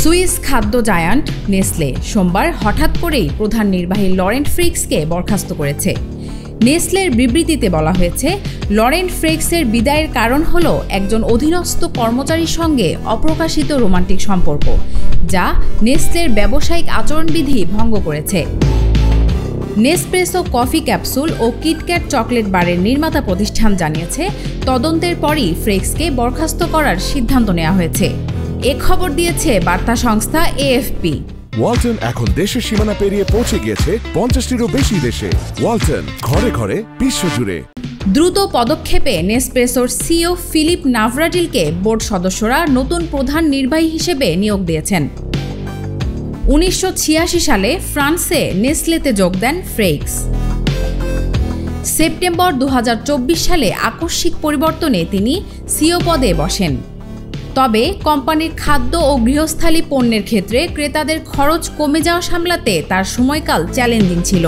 Swiss খাদ্য giant Nestle সোমবার হঠাৎ করেই প্রধান নির্বাহী লরেন্ট ফ্রিক্সকে বরখাস্ত করেছে। নেসলের বিবৃতিতে বলা হয়েছে, লরেন্ট ফ্রিক্সের বিদায়ের কারণ হল একজন অধীনস্থ কর্মচারীর সঙ্গে অপ্রকাশিত রোমান্টিক সম্পর্ক, যা নেসলের ব্যবসায়িক আচরণবিধি ভঙ্গ করেছে। নেসপ্রেসো কফি ক্যাপসুল ও কিটক্যাট চকলেট বারের নির্মাতা প্রতিষ্ঠান জানিয়েছে, তদন্তের পরই ফ্রিক্সকে বরখাস্ত করার সিদ্ধান্ত নেওয়া হয়েছে। এ খবর দিয়েছে বার্তা সংস্থা এএফপি। ওয়ালটন এখন দেশের সীমানা পেরিয়ে পৌঁছে গিয়েছে 50টিরও বেশি দেশে। ওয়ালটন, ঘরে ঘরে বিশ্বজুড়ে। দ্রুত পদক্ষেপে নেসপ্রেসোর সিইও ফিলিপ নাভরাটিলকে বোর্ড সদস্যরা নতুন প্রধান নির্বাহী হিসেবে নিয়োগ দিয়েছেন। 1986 সালে ফ্রান্সে নেসলেতে যোগ দেন ফ্রিক্স। সেপ্টেম্বর 2024 সালে আকস্মিক পরিবর্তনে তিনি সিইও পদে বসেন। তবে কোম্পানির খাদ্য ও গৃহস্থালী পণ্যের ক্ষেত্রে ক্রেতাদের খরচ কমে যাওয়া সামলাতে তার সময়কাল চ্যালেঞ্জিং ছিল।